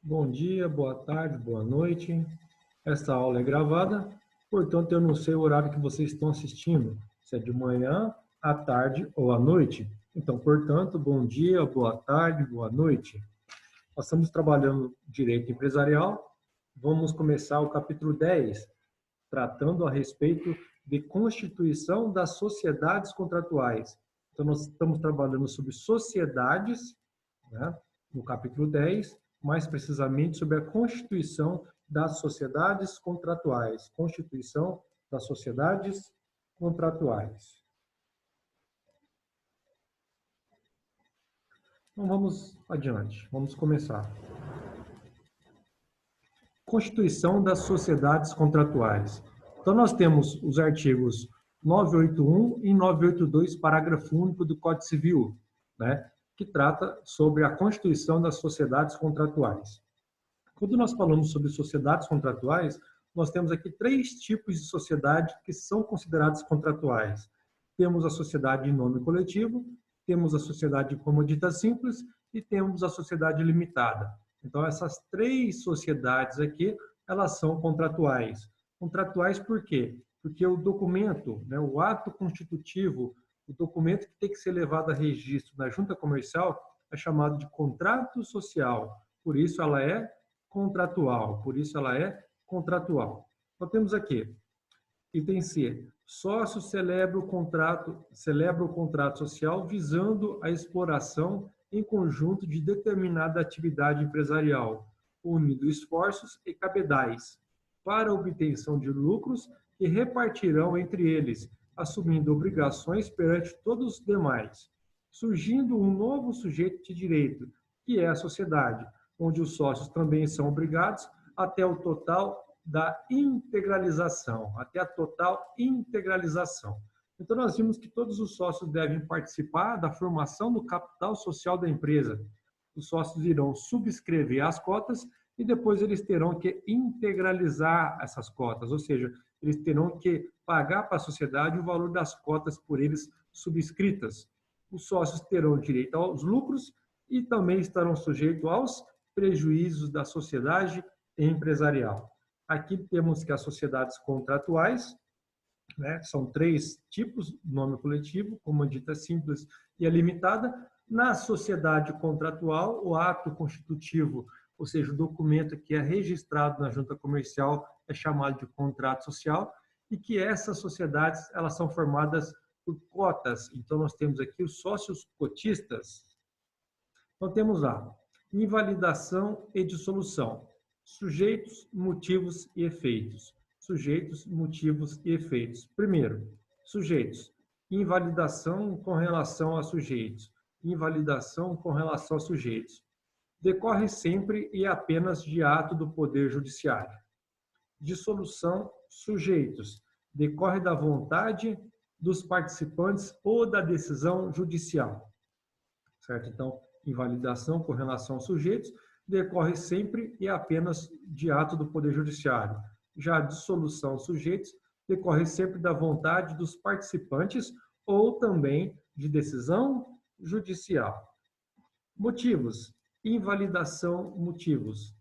Bom dia, boa tarde, boa noite. Esta aula é gravada, portanto, eu não sei o horário que vocês estão assistindo, se é de manhã, à tarde ou à noite. Então, portanto, bom dia, boa tarde, boa noite. Nós estamos trabalhando direito empresarial. Vamos começar o capítulo 10, tratando a respeito de constituição das sociedades contratuais. Então, nós estamos trabalhando sobre sociedades, né, no capítulo 10, mais precisamente sobre a constituição das sociedades contratuais. Constituição das sociedades contratuais. Então, vamos adiante, vamos começar. Constituição das sociedades contratuais. Então, nós temos os artigos 981 e 982, parágrafo único do Código Civil, né, que trata sobre a constituição das sociedades contratuais. Quando nós falamos sobre sociedades contratuais, nós temos aqui três tipos de sociedade que são consideradas contratuais. Temos a sociedade em nome coletivo, temos a sociedade como dita simples e temos a sociedade limitada. Então, essas três sociedades aqui, elas são contratuais. Contratuais por quê? Porque o documento, né, o ato constitutivo, o documento que tem que ser levado a registro na junta comercial é chamado de contrato social. Por isso, ela é contratual. Por isso, ela é contratual. Então, temos aqui, item C, sócio celebra o contrato social visando a exploração em conjunto de determinada atividade empresarial, unindo esforços e cabedais para a obtenção de lucros que repartirão entre eles, assumindo obrigações perante todos os demais, surgindo um novo sujeito de direito, que é a sociedade, onde os sócios também são obrigados até o total da integralização, até a total integralização. Então, nós vimos que todos os sócios devem participar da formação do capital social da empresa. Os sócios irão subscrever as cotas e depois eles terão que integralizar essas cotas, ou seja, eles terão que pagar para a sociedade o valor das cotas por eles subscritas. Os sócios terão direito aos lucros e também estarão sujeitos aos prejuízos da sociedade empresarial. Aqui temos que as sociedades contratuais, né, são três tipos, nome coletivo, como a dita simples e a limitada. Na sociedade contratual, o ato constitutivo, ou seja, o documento que é registrado na junta comercial, é chamado de contrato social, e que essas sociedades elas são formadas por cotas. Então, nós temos aqui os sócios cotistas. Então, temos lá, invalidação e dissolução. Sujeitos, motivos e efeitos. Sujeitos, motivos e efeitos. Primeiro, sujeitos. Invalidação com relação a sujeitos. Invalidação com relação a sujeitos. Decorre sempre e apenas de ato do Poder Judiciário. Dissolução, sujeitos. Decorre da vontade dos participantes ou da decisão judicial. Certo? Então, invalidação com relação aos sujeitos decorre sempre e apenas de ato do Poder Judiciário. Já a dissolução aos sujeitos decorre sempre da vontade dos participantes ou também de decisão judicial. Motivos. Invalidação, motivos.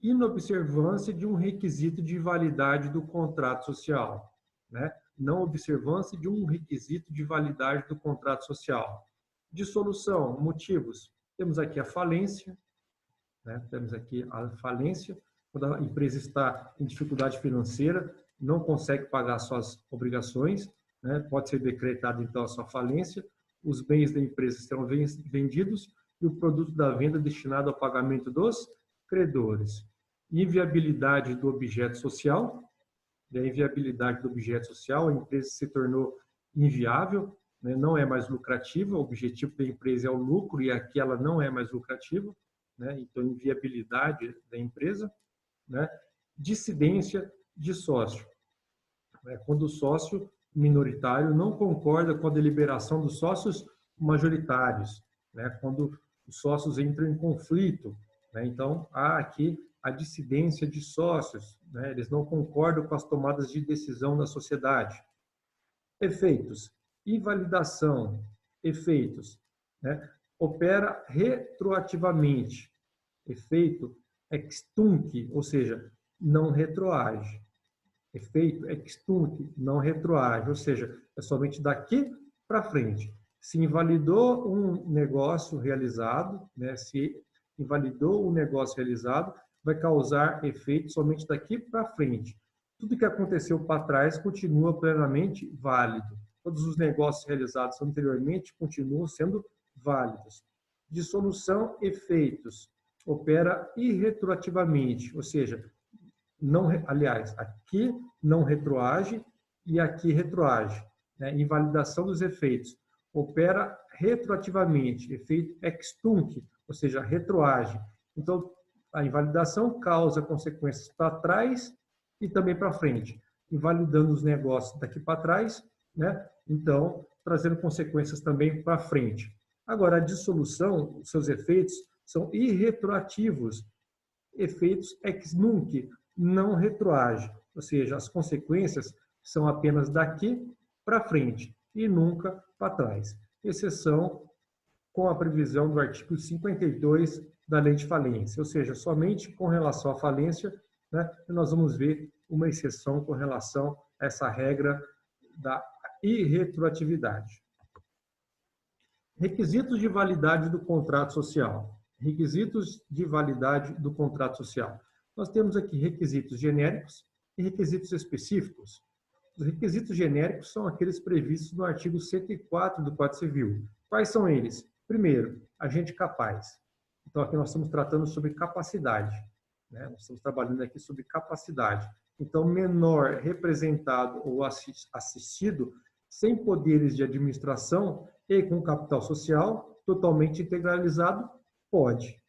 Inobservância de um requisito de validade do contrato social, né? Não observância de um requisito de validade do contrato social. Dissolução, motivos. Temos aqui a falência, né? Temos aqui a falência, quando a empresa está em dificuldade financeira, não consegue pagar suas obrigações, né? Pode ser decretada então a sua falência, os bens da empresa serão vendidos e o produto da venda destinado ao pagamento dos credores. Inviabilidade do objeto social, a inviabilidade do objeto social, a empresa se tornou inviável, né? Não é mais lucrativa, o objetivo da empresa é o lucro e aqui ela não é mais lucrativa, né? Então, inviabilidade da empresa, né? Dissidência de sócio, né? Quando o sócio minoritário não concorda com a deliberação dos sócios majoritários, né? Quando os sócios entram em conflito, né? Então, há aqui a dissidência de sócios, né? Eles não concordam com as tomadas de decisão da sociedade. Efeitos. Invalidação. Efeitos, né? Opera retroativamente. Efeito extunc, ou seja, não retroage. Efeito extunc, não retroage, ou seja, é somente daqui para frente. Se invalidou um negócio realizado, né, se invalidou um negócio realizado, vai causar efeito somente daqui para frente. Tudo que aconteceu para trás continua plenamente válido. Todos os negócios realizados anteriormente continuam sendo válidos. Dissolução, efeitos. Opera irretroativamente, ou seja, não, aliás, aqui não retroage e aqui retroage. Né? Invalidação dos efeitos. Opera retroativamente, efeito extunc, ou seja, retroage. Então, a invalidação causa consequências para trás e também para frente, invalidando os negócios daqui para trás, né? Então, trazendo consequências também para frente. Agora, a dissolução, os seus efeitos são irretroativos, efeitos ex nunc, não retroage, ou seja, as consequências são apenas daqui para frente e nunca para trás. Exceção com a previsão do artigo 52 da Lei de Falência, ou seja, somente com relação à falência, né, nós vamos ver uma exceção com relação a essa regra da irretroatividade. Requisitos de validade do contrato social. Requisitos de validade do contrato social. Nós temos aqui requisitos genéricos e requisitos específicos. Os requisitos genéricos são aqueles previstos no artigo 104 do Código Civil. Quais são eles? Primeiro, agente capaz. Então, aqui nós estamos tratando sobre capacidade, né? Nós estamos trabalhando aqui sobre capacidade. Então, menor representado ou assistido, sem poderes de administração e com capital social, totalmente integralizado, pode.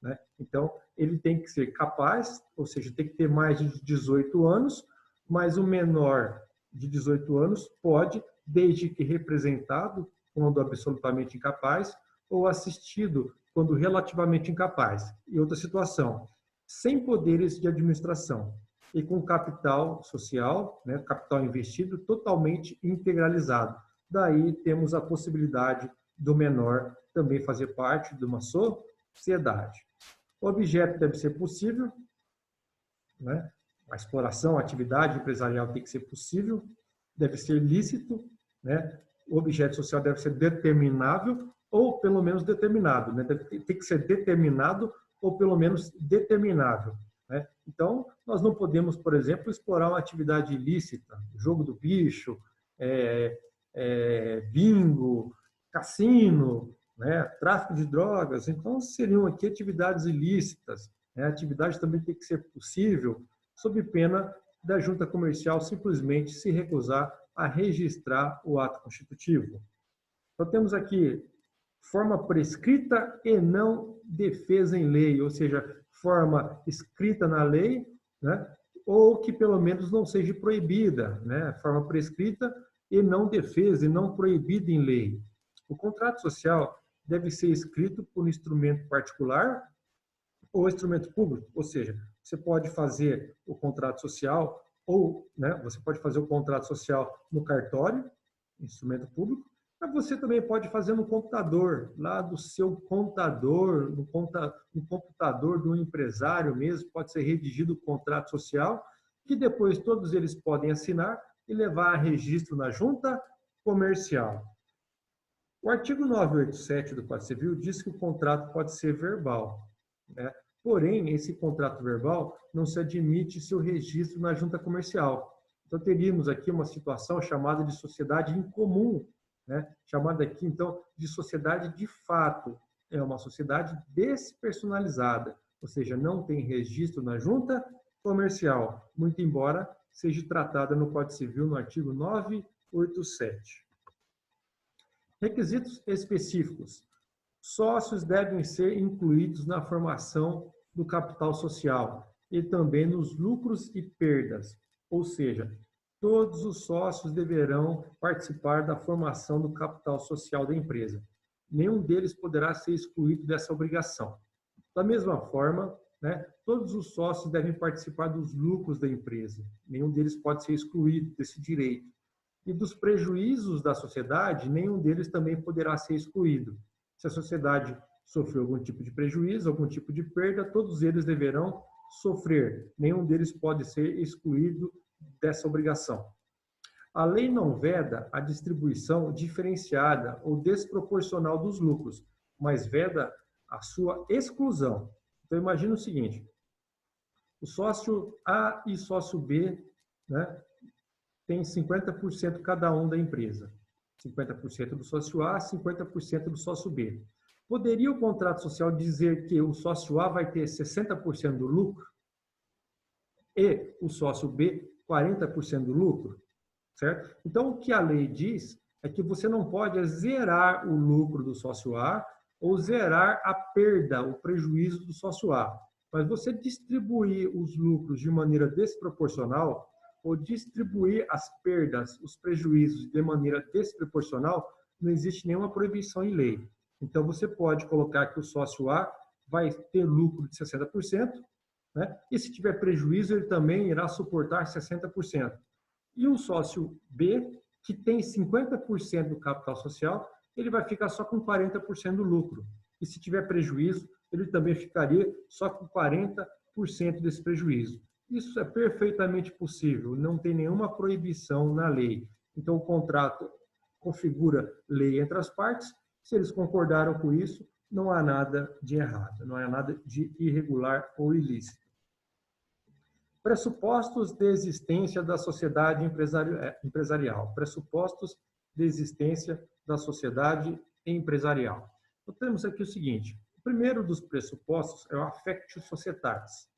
Né? Então, ele tem que ser capaz, ou seja, tem que ter mais de 18 anos, mas o menor de 18 anos pode, desde que representado, quando absolutamente incapaz, ou assistido, quando relativamente incapaz. E outra situação, sem poderes de administração e com capital social, né, capital investido, totalmente integralizado. Daí temos a possibilidade do menor também fazer parte de uma sociedade. O objeto deve ser possível, né? A exploração, a atividade empresarial tem que ser possível, deve ser lícito, né? O objeto social deve ser determinável ou pelo menos determinado, né? Tem que ser determinado ou pelo menos determinável. Né? Então, nós não podemos, por exemplo, explorar uma atividade ilícita, jogo do bicho, bingo, cassino, né? Tráfico de drogas. Então, seriam aqui atividades ilícitas. Né? A atividade também tem que ser possível, sob pena da junta comercial simplesmente se recusar a registrar o ato constitutivo. Então, temos aqui forma prescrita e não defesa em lei, ou seja, forma escrita na lei, né? Ou que pelo menos não seja proibida, né? Forma prescrita e não defesa, e não proibida em lei. O contrato social deve ser escrito por um instrumento particular ou instrumento público, ou seja, você pode fazer o contrato social ou, né, você pode fazer o contrato social no cartório, instrumento público, mas você também pode fazer no computador, lá do seu contador, no computador do empresário mesmo, pode ser redigido o contrato social, que depois todos eles podem assinar e levar a registro na junta comercial. O artigo 987 do Código Civil diz que o contrato pode ser verbal, né? Porém, esse contrato verbal não se admite seu registro na junta comercial. Então, teríamos aqui uma situação chamada de sociedade em comum, né? Chamada aqui, então, de sociedade de fato. É uma sociedade despersonalizada, ou seja, não tem registro na junta comercial, muito embora seja tratada no Código Civil no artigo 987. Requisitos específicos. Sócios devem ser incluídos na formação do capital social e também nos lucros e perdas, ou seja, todos os sócios deverão participar da formação do capital social da empresa. Nenhum deles poderá ser excluído dessa obrigação. Da mesma forma, né, todos os sócios devem participar dos lucros da empresa. Nenhum deles pode ser excluído desse direito. E dos prejuízos da sociedade, nenhum deles também poderá ser excluído. Se a sociedade sofreu algum tipo de prejuízo, algum tipo de perda, todos eles deverão sofrer. Nenhum deles pode ser excluído dessa obrigação. A lei não veda a distribuição diferenciada ou desproporcional dos lucros, mas veda a sua exclusão. Então, imagina o seguinte, o sócio A e sócio B, né, tem 50% cada um da empresa. 50% do sócio A, 50% do sócio B. Poderia o contrato social dizer que o sócio A vai ter 60% do lucro e o sócio B 40% do lucro? Certo? Então, o que a lei diz é que você não pode zerar o lucro do sócio A ou zerar a perda, o prejuízo do sócio A. Mas você distribuir os lucros de maneira desproporcional ou distribuir as perdas, os prejuízos de maneira desproporcional, não existe nenhuma proibição em lei. Então, você pode colocar que o sócio A vai ter lucro de 60%, né? E se tiver prejuízo, ele também irá suportar 60%. E o sócio B, que tem 50% do capital social, ele vai ficar só com 40% do lucro. E se tiver prejuízo, ele também ficaria só com 40% desse prejuízo. Isso é perfeitamente possível, não tem nenhuma proibição na lei. Então, o contrato configura lei entre as partes. Se eles concordaram com isso, não há nada de errado, não há nada de irregular ou ilícito. Pressupostos de existência da sociedade empresarial. Pressupostos de existência da sociedade empresarial. Então, temos aqui o seguinte. O primeiro dos pressupostos é o affectio societatis.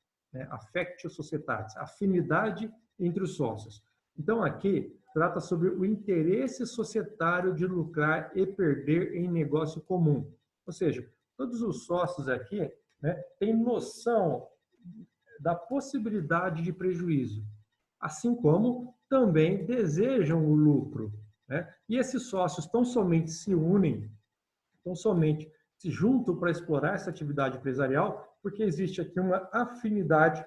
Affectio societatis, afinidade entre os sócios. Então, aqui, trata sobre o interesse societário de lucrar e perder em negócio comum. Ou seja, todos os sócios aqui, né, têm noção da possibilidade de prejuízo, assim como também desejam o lucro, né? E esses sócios tão somente se unem, tão somente se juntam para explorar essa atividade empresarial, porque existe aqui uma afinidade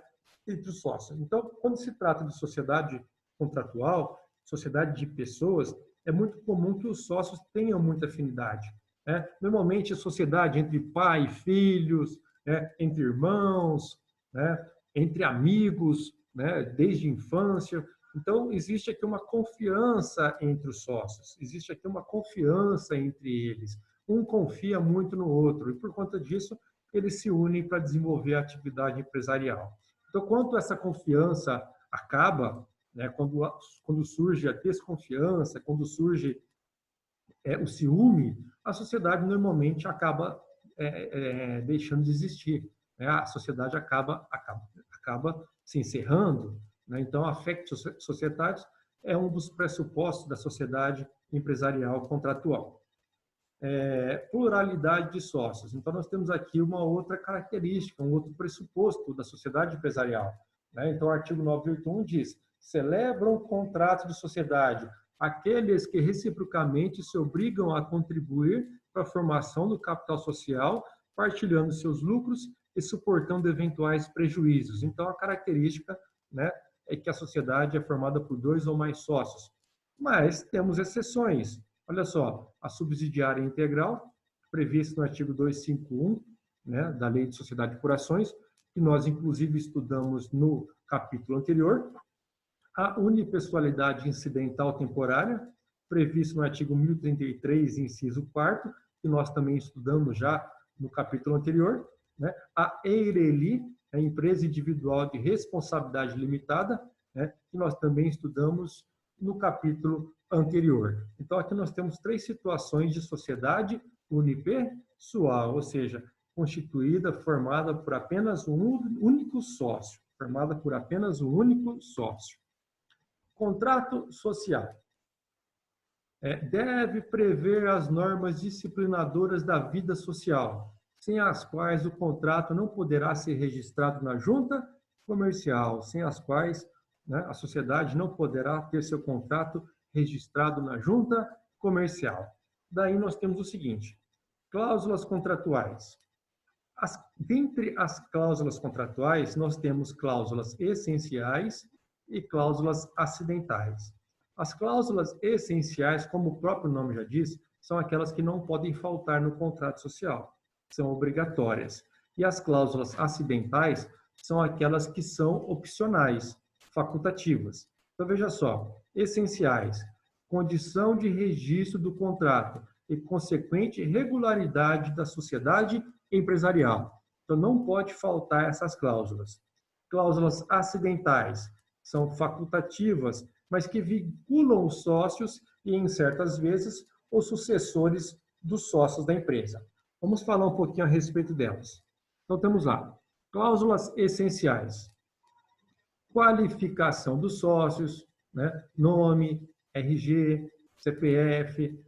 entre os sócios. Então, quando se trata de sociedade contratual, sociedade de pessoas, é muito comum que os sócios tenham muita afinidade, né? Normalmente, a sociedade entre pai e filhos, né, entre irmãos, né, entre amigos, né, desde a infância. Então, existe aqui uma confiança entre os sócios, existe aqui uma confiança entre eles. Um confia muito no outro e, por conta disso, eles se unem para desenvolver a atividade empresarial. Então, quando essa confiança acaba, né, quando surge a desconfiança, quando surge o ciúme, a sociedade normalmente acaba deixando de existir, né? A sociedade acaba se encerrando, né? Então, a affectio societatis é um dos pressupostos da sociedade empresarial contratual. Pluralidade de sócios. Então, nós temos aqui uma outra característica, um outro pressuposto da sociedade empresarial, né? Então, o artigo 981 diz: celebram contrato de sociedade aqueles que reciprocamente se obrigam a contribuir para a formação do capital social, partilhando seus lucros e suportando eventuais prejuízos. Então, a característica, né, é que a sociedade é formada por 2 ou mais sócios. Mas temos exceções. Olha só, a subsidiária integral, prevista no artigo 251, né, da Lei de Sociedade por Ações, que nós, inclusive, estudamos no capítulo anterior. A unipessoalidade incidental temporária, previsto no artigo 1033, inciso 4º, que nós também estudamos já no capítulo anterior, né? A EIRELI, a empresa individual de responsabilidade limitada, né? Que nós também estudamos no capítulo anterior. Então, aqui nós temos 3 situações de sociedade unipessoal, ou seja, constituída, formada por apenas um único sócio, formada por apenas um único sócio. Contrato social. Deve prever as normas disciplinadoras da vida social, sem as quais o contrato não poderá ser registrado na junta comercial, sem as quais, né, a sociedade não poderá ter seu contrato registrado na junta comercial. Daí nós temos o seguinte: cláusulas contratuais. Dentre as cláusulas contratuais, nós temos cláusulas essenciais e cláusulas acidentais. As cláusulas essenciais, como o próprio nome já diz, são aquelas que não podem faltar no contrato social. são obrigatórias. E as cláusulas acidentais são aquelas que são opcionais, facultativas. Então, veja só, essenciais, condição de registro do contrato e consequente regularidade da sociedade empresarial. Então, não pode faltar essas cláusulas. Cláusulas acidentais são facultativas, mas que vinculam os sócios e, em certas vezes, os sucessores dos sócios da empresa. Vamos falar um pouquinho a respeito delas. Então, temos lá, cláusulas essenciais. Qualificação dos sócios, né? Nome, RG, CPF,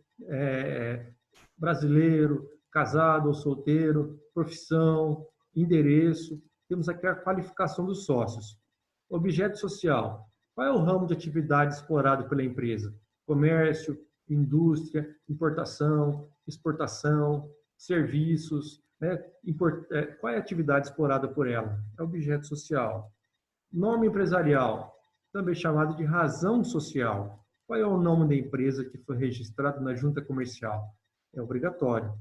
brasileiro, casado ou solteiro, profissão, endereço. Temos aqui a qualificação dos sócios. Objeto social. Qual é o ramo de atividade explorado pela empresa? Comércio, indústria, importação, exportação, serviços, né? Qual é a atividade explorada por ela? É objeto social. Nome empresarial, também chamado de razão social. Qual é o nome da empresa que foi registrado na junta comercial? É obrigatório.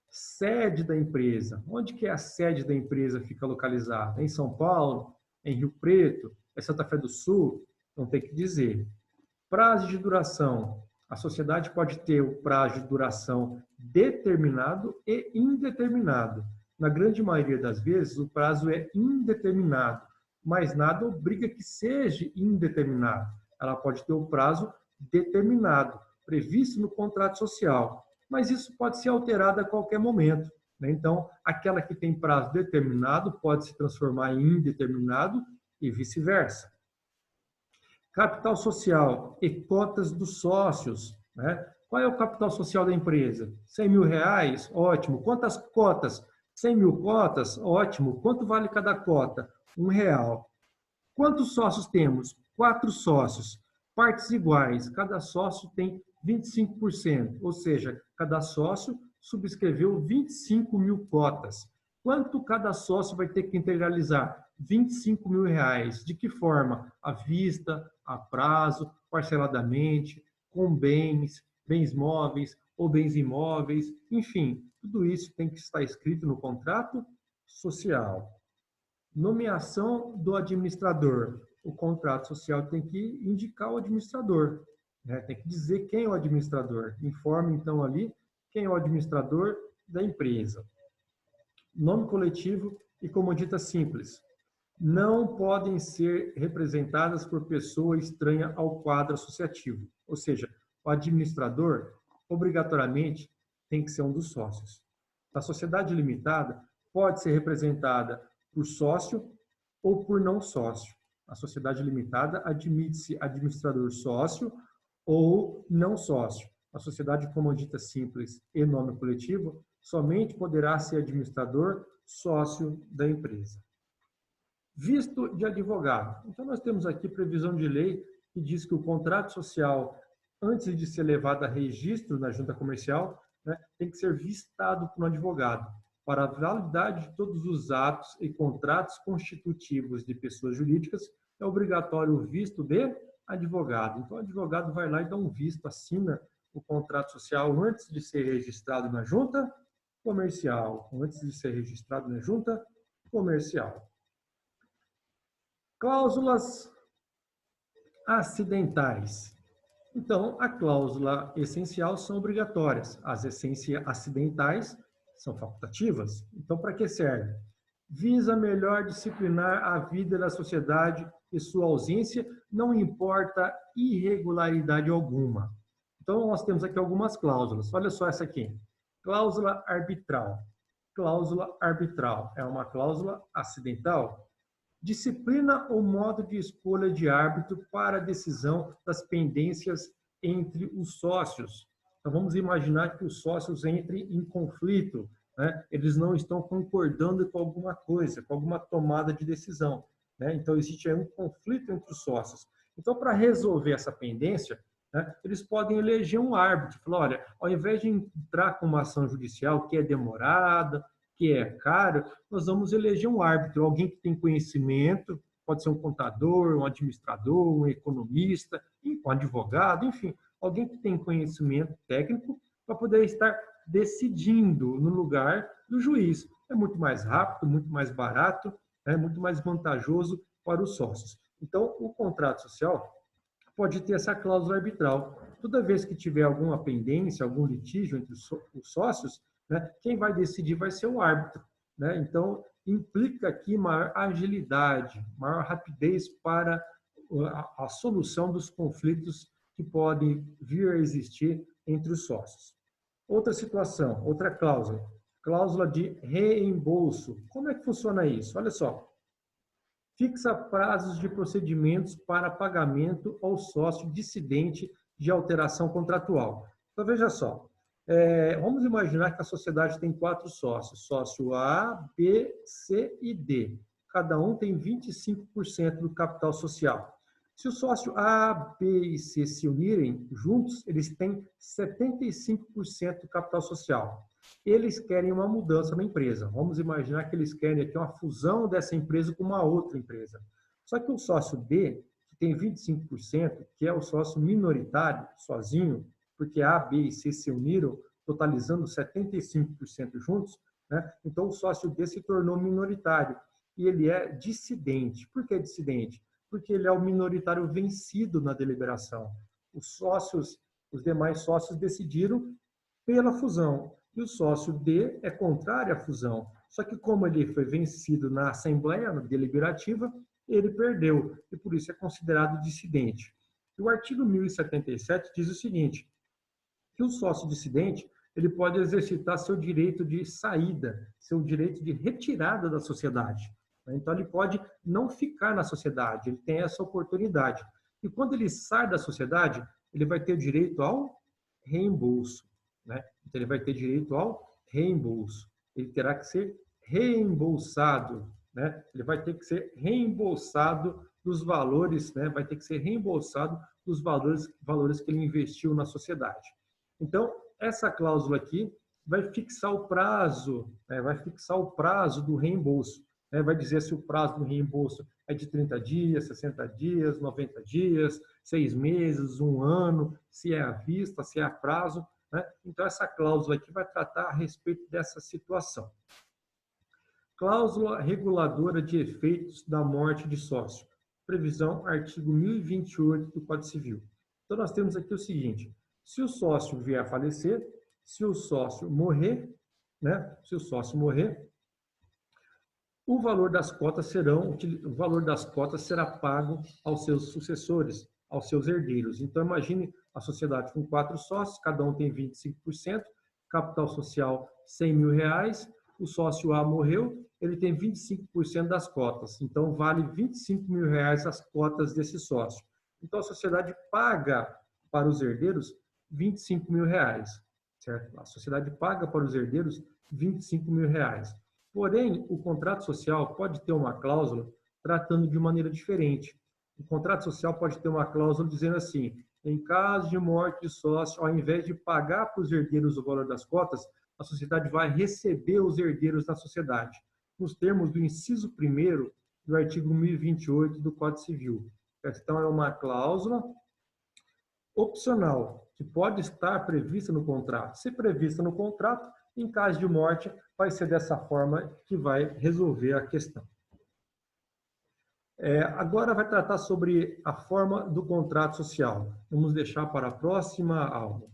Sede da empresa. Onde que a sede da empresa fica localizada? Em São Paulo? Em Rio Preto? Em Santa Fé do Sul? Então tem que dizer. Prazo de duração. A sociedade pode ter o prazo de duração determinado e indeterminado. Na grande maioria das vezes, o prazo é indeterminado, mas nada obriga que seja indeterminado. Ela pode ter o prazo determinado, previsto no contrato social, mas isso pode ser alterado a qualquer momento, né? Então, aquela que tem prazo determinado pode se transformar em indeterminado e vice-versa. Capital social e cotas dos sócios, né? Qual é o capital social da empresa? 100 mil reais? Ótimo. Quantas cotas? 100 mil cotas? Ótimo. Quanto vale cada cota? R$1. Quantos sócios temos? 4 sócios. Partes iguais. Cada sócio tem 25%, ou seja, cada sócio subscreveu 25 mil cotas. Quanto cada sócio vai ter que integralizar? 25 mil reais. De que forma? À vista, a prazo, parceladamente, com bens, bens móveis ou bens imóveis, enfim, tudo isso tem que estar escrito no contrato social. Nomeação do administrador. O contrato social tem que indicar o administrador, né? Tem que dizer quem é o administrador. Informe, então, ali quem é o administrador da empresa. Nome coletivo e comodita simples. Não podem ser representadas por pessoa estranha ao quadro associativo. Ou seja, o administrador, obrigatoriamente, tem que ser um dos sócios. A sociedade limitada pode ser representada por sócio ou por não sócio. A sociedade limitada admite-se administrador sócio ou não sócio. A sociedade comodita simples e nome coletivo somente poderá ser administrador sócio da empresa. Visto de advogado. Então, nós temos aqui previsão de lei que diz que o contrato social, antes de ser levado a registro na junta comercial, né, tem que ser vistado por um advogado, para a validade de todos os atos e contratos constitutivos de pessoas jurídicas, é obrigatório o visto de advogado. Então, o advogado vai lá e dá um visto, assina o contrato social antes de ser registrado na junta comercial. Antes de ser registrado na junta comercial. Cláusulas acidentais. Então, a cláusula essencial são obrigatórias. As acidentais são facultativas. Então, para que serve? Visa melhor disciplinar a vida da sociedade e sua ausência não importa irregularidade alguma. Então, nós temos aqui algumas cláusulas. Olha só essa aqui. Cláusula arbitral. Cláusula arbitral é uma cláusula acidental. Disciplina o modo de escolha de árbitro para a decisão das pendências entre os sócios. Então, vamos imaginar que os sócios entrem em conflito, né? Eles não estão concordando com alguma coisa, com alguma tomada de decisão, né? Então, existe aí um conflito entre os sócios. Então, para resolver essa pendência, né, eles podem eleger um árbitro. Falar, olha, ao invés de entrar com uma ação judicial que é demorada, que é caro, nós vamos eleger um árbitro, alguém que tem conhecimento, pode ser um contador, um administrador, um economista, um advogado, enfim, alguém que tem conhecimento técnico para poder estar decidindo no lugar do juiz. É muito mais rápido, muito mais barato, é muito mais vantajoso para os sócios. Então, o contrato social pode ter essa cláusula arbitral. Toda vez que tiver alguma pendência, algum litígio entre os sócios, né, quem vai decidir vai ser o árbitro. Né? Então, implica aqui maior agilidade, maior rapidez para a solução dos conflitos que podem vir a existir entre os sócios. Outra situação, outra cláusula, cláusula de reembolso. Como é que funciona isso? Olha só. Fixa prazos de procedimentos para pagamento ao sócio dissidente de alteração contratual. Então, veja só, vamos imaginar que a sociedade tem 4 sócios, sócio A, B, C e D. Cada um tem 25% do capital social. Se o sócio A, B e C se unirem juntos, eles têm 75% do capital social. Eles querem uma mudança na empresa. Vamos imaginar que eles querem aqui uma fusão dessa empresa com uma outra empresa. Só que o sócio D, que tem 25%, que é o sócio minoritário, sozinho, porque A, B e C se uniram, totalizando 75% juntos, né? Então o sócio D se tornou minoritário e ele é dissidente. Por que dissidente? Porque ele é o minoritário vencido na deliberação. Os demais sócios decidiram pela fusão. E o sócio D é contrário à fusão. Só que como ele foi vencido na Assembleia Deliberativa, ele perdeu, e por isso é considerado dissidente. E o artigo 1077 diz o seguinte, que o sócio dissidente ele pode exercitar seu direito de saída, seu direito de retirada da sociedade. Então, ele pode não ficar na sociedade, ele tem essa oportunidade. E quando ele sai da sociedade, ele vai ter direito ao reembolso. Né? Então, ele vai ter direito ao reembolso. Ele terá que ser reembolsado. Né? Ele vai ter que ser reembolsado dos valores, né? Vai ter que ser reembolsado dos valores que ele investiu na sociedade. Então, essa cláusula aqui vai fixar o prazo, né? Vai fixar o prazo do reembolso. Né? Vai dizer se o prazo do reembolso é de 30 dias, 60 dias, 90 dias, 6 meses, 1 ano, se é à vista, se é a prazo. Né? Então, essa cláusula aqui vai tratar a respeito dessa situação. Cláusula reguladora de efeitos da morte de sócio. Previsão, artigo 1028 do Código Civil. Então, nós temos aqui o seguinte, se o sócio vier a falecer, se o sócio morrer, né? Se o sócio morrer, o valor das cotas será pago aos seus sucessores, aos seus herdeiros. Então, imagine a sociedade com 4 sócios, cada um tem 25%, capital social R$100 mil, o sócio A morreu, ele tem 25% das cotas, então vale R$25 mil as cotas desse sócio. Então, a sociedade paga para os herdeiros R$25 mil, certo? A sociedade paga para os herdeiros R$25 mil. Porém, o contrato social pode ter uma cláusula tratando de maneira diferente. O contrato social pode ter uma cláusula dizendo assim, em caso de morte de sócio, ao invés de pagar para os herdeiros o valor das cotas, a sociedade vai receber os herdeiros da sociedade, nos termos do inciso 1º do artigo 1028 do Código Civil. Então, é uma cláusula opcional, que pode estar prevista no contrato. Se prevista no contrato, em caso de morte, vai ser dessa forma que vai resolver a questão. Agora vai tratar sobre a forma do contrato social. Vamos deixar para a próxima aula.